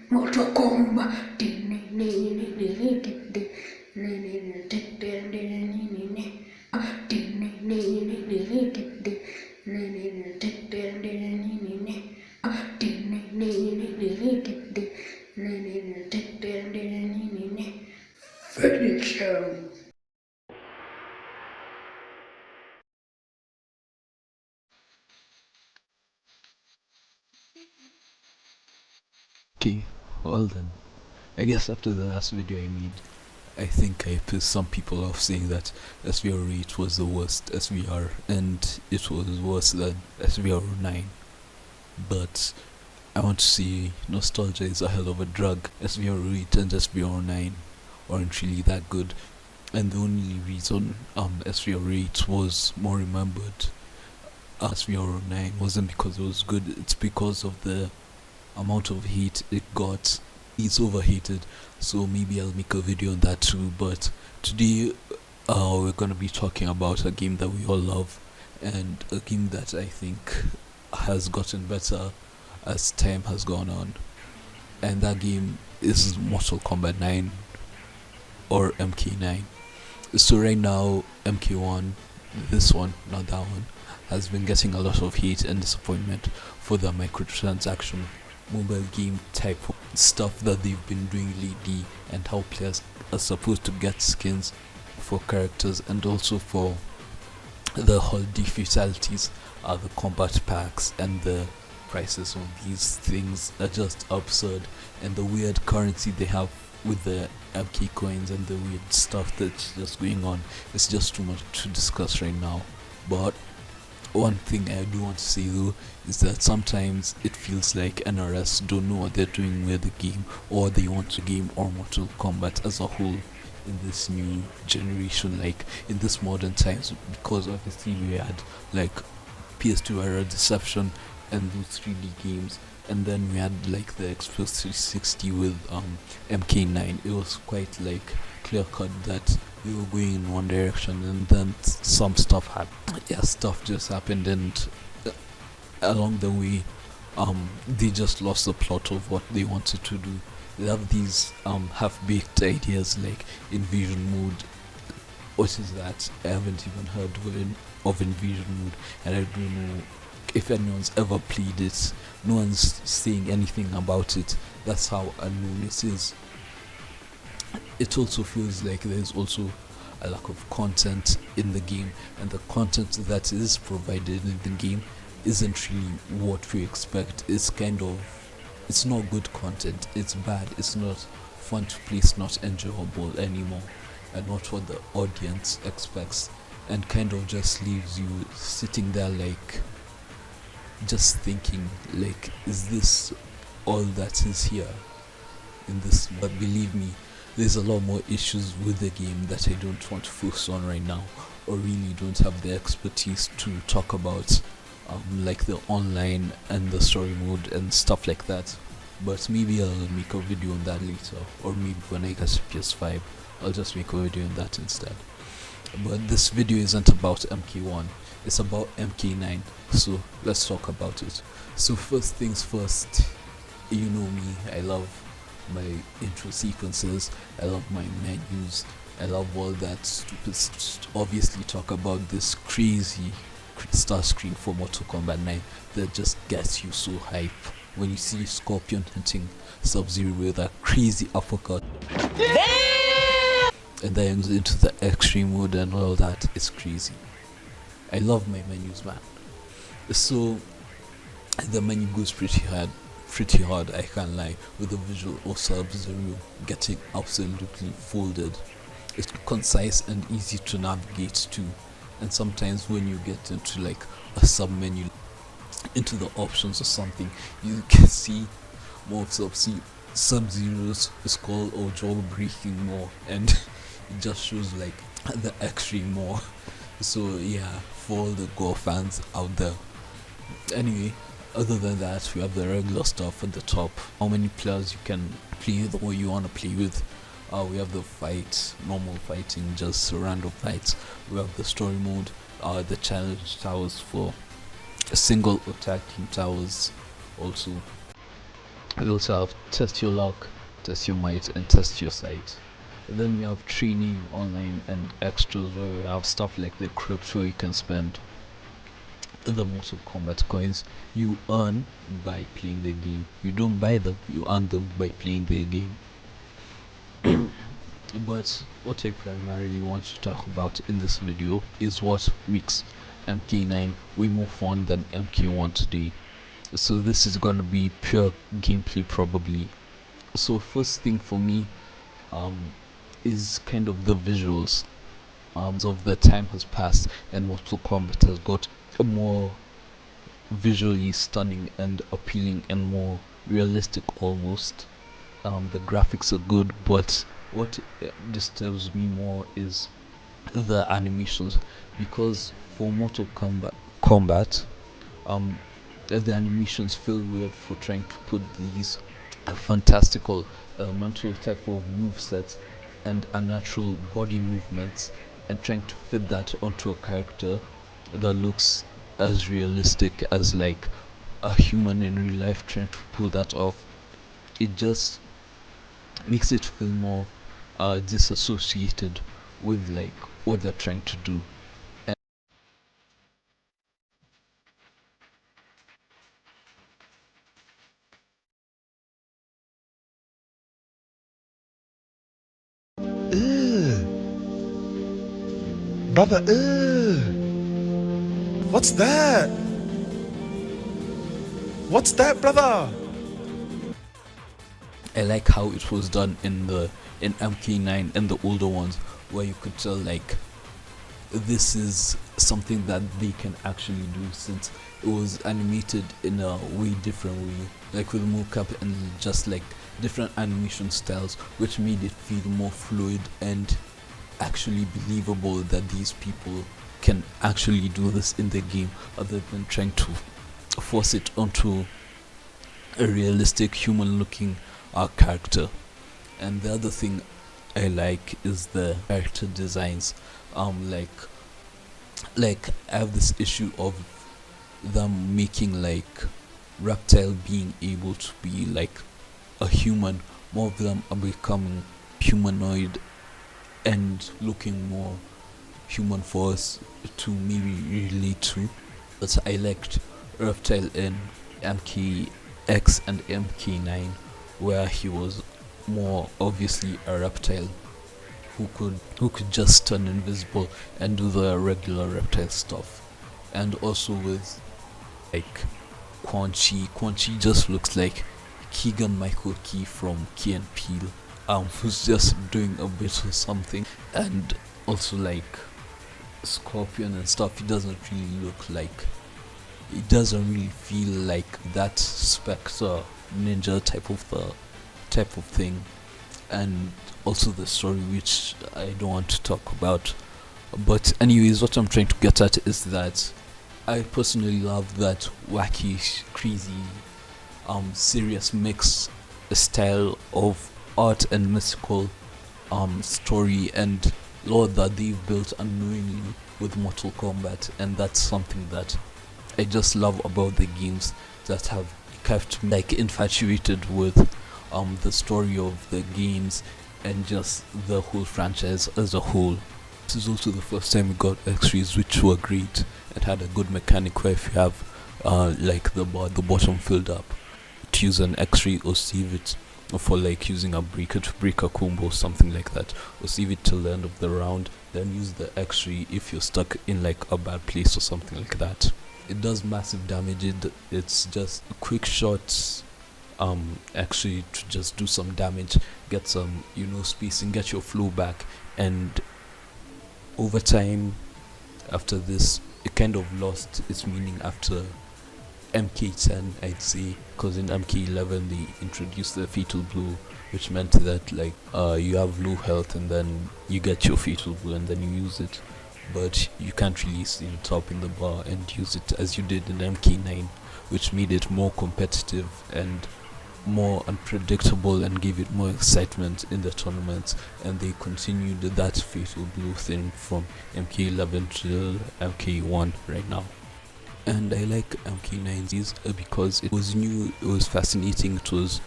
Mortal Kombat. Finish him. Okay, well then, I guess after the last video I made, I think I pissed some people off saying that SVR8 was the worst SVR and it was worse than SVR9. But I want to say nostalgia is a hell of a drug. SVR8 and SVR9 aren't really that good, and the only reason SVR8 was more remembered, SVR9 wasn't because it was good, it's because of the amount of heat it got. It's overheated, so maybe I'll make a video on that too. But today we're gonna be talking about a game that we all love, and a game that I think has gotten better as time has gone on, and that game is Mortal Kombat 9 or MK9. So right now MK1, this one, not that one, has been getting a lot of hate and disappointment for the microtransaction mobile game type stuff that they've been doing lately, and how players are supposed to get skins for characters, and also for the holiday fatalities, the combat packs, and the prices of these things are just absurd, and the weird currency they have with the MK coins and the weird stuff that's just going on. It's just too much to discuss right now. But one thing I do want to say though is that sometimes it feels like NRS don't know what they're doing with the game, or they want to game or Mortal Kombat as a whole in this new generation, like in this modern times, because obviously we had like PS2 era Deception and those 3D games, and then we had like the Xbox 360 with MK9. It was quite like clear cut that we were going in one direction, and then some stuff happened. Yeah, stuff just happened, and along the way they just lost the plot of what they wanted to do. They have these half-baked ideas like invasion mode. What is that? I haven't even heard of invasion mode, and I don't know if anyone's ever played it. No one's saying anything about it. That's how unknown it is. It also feels like there's also a lack of content in the game, and the content that is provided in the game isn't really what we expect. It's not good content, it's bad, it's not fun to play, it's not enjoyable anymore, and not what the audience expects, and kind of just leaves you sitting there like just thinking like, is this all that is here in this? But believe me, there's a lot more issues with the game that I don't want to focus on right now, or really don't have the expertise to talk about, like the online and the story mode and stuff like that. But maybe I'll make a video on that later, or maybe when I get PS5 I'll just make a video on that instead. But this video isn't about MK1, it's about MK9, so let's talk about it. So first things first, you know me, I love my intro sequences, I love my menus, I love all that stupid obviously talk about this crazy start screen for Mortal Kombat 9 that just gets you so hype when you see Scorpion hitting Sub-Zero with that crazy uppercut. Damn! And then into the extreme mode and all that. It's crazy. I love my menus, man. So the menu goes pretty hard, I can't lie, with the visual of Sub-Zero getting absolutely folded. It's concise and easy to navigate to, and sometimes when you get into like a sub menu, into the options or something, you can see more of Sub-Zero's skull or jaw breaking more, and it just shows like the extreme more. So yeah, for all the gore fans out there. Anyway, other than that, we have the regular stuff at the top. How many players you can play with or you want to play with. We have the fight, normal fighting, just random fights. We have the story mode, the challenge towers for single attack team towers. Also, we also have test your luck, test your might, and test your sight. And then we have training online and extras where we have stuff like the crypt where you can spend the Mortal Kombat coins you earn by playing the game. You don't buy them, you earn them by playing the game. But what I primarily want to talk about in this video is what makes MK9 way more fun than MK1 today. So this is gonna be pure gameplay probably. So first thing for me is kind of the visuals. Of the time has passed and Mortal Kombat has got a more visually stunning and appealing and more realistic almost. The graphics are good, but what disturbs me more is the animations, because for Mortal Kombat, the animations feel weird for trying to put these fantastical mental type of move sets and unnatural body movements and trying to fit that onto a character that looks as realistic as like a human in real life trying to pull that off. It just makes it feel more disassociated with like what they're trying to do. Ugh. Brother, ugh. What's that? What's that, brother? I like how it was done in MK9 and the older ones, where you could tell like this is something that they can actually do, since it was animated in a way different way, like with mocap and just like different animation styles, which made it feel more fluid and actually believable that these people can actually do this in the game, other than trying to force it onto a realistic human looking character. And the other thing I like is the character designs. Like I have this issue of them making like Reptile being able to be like a human. More of them are becoming humanoid and looking more human for us to maybe relate to. But I liked Reptile in MKX and MK9, where he was more obviously a reptile who could just turn invisible and do the regular reptile stuff. And also with like Quan Chi just looks like Keegan Michael Key from Key and Peele, who's just doing a bit of something. And also like Scorpion and stuff, he doesn't really look like, it doesn't really feel like that Spectre ninja type of thing. And also the story, which I don't want to talk about. But anyways, what I'm trying to get at is that I personally love that wacky, crazy, serious mix style of art and mystical story and lore that they've built unknowingly with Mortal Kombat, and that's something that I just love about the games that have kept me like infatuated with the story of the games and just the whole franchise as a whole. This is also the first time we got X-rays, which were great and had a good mechanic where if you have like the bottom filled up, to use an X-ray or save it for like using a breaker to break a combo or something like that, or save it till the end of the round, then use the X-ray if you're stuck in like a bad place or something like that. It does massive damage. It's just quick shots, actually to just do some damage, get some spacing, get your flow back. And over time, after this, it kind of lost its meaning after MK10, I'd say, because in MK11 they introduced the fatal blow, which meant that like you have low health and then you get your fatal blow and then you use it, but you can't really see the top in the bar and use it as you did in MK9, which made it more competitive and more unpredictable and gave it more excitement in the tournaments. And they continued that fatal blow thing from MK11 to MK1 right now. And I like MK9's because it was new, it was fascinating, it was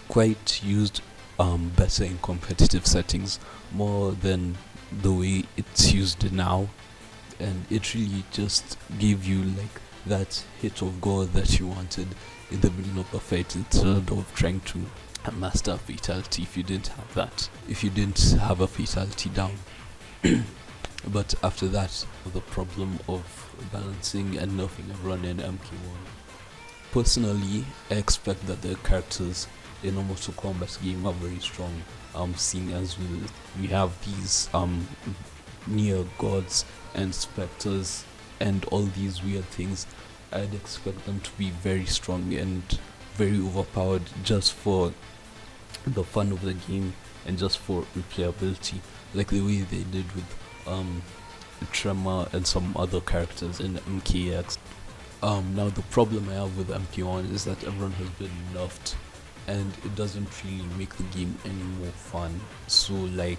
quite used better in competitive settings more than the way it's used now, and it really just gave you like that hit of gore that you wanted in the middle of a fight instead of trying to master a fatality if you didn't have that, if you didn't have a fatality down. But after that, the problem of balancing and nerfing everyone in MK1. Personally, I expect that the characters in a Mortal Kombat game are very strong. Seeing as we have these near gods and specters and all these weird things, I'd expect them to be very strong and very overpowered just for the fun of the game and just for replayability, like the way they did with Tremor and some other characters in MKX. Now the problem I have with MK1 is that everyone has been nerfed and it doesn't really make the game any more fun. So like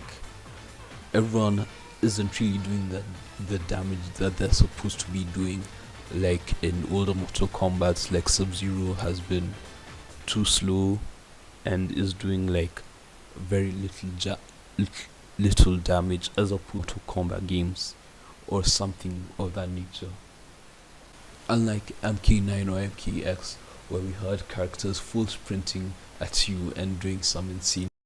everyone isn't really doing the damage that they're supposed to be doing. Like in older Mortal Kombat, like Sub-Zero has been too slow and is doing like very little damage as opposed to combat games or something of that nature. Unlike MK9 or MKX, where we had characters full sprinting at you and doing some insane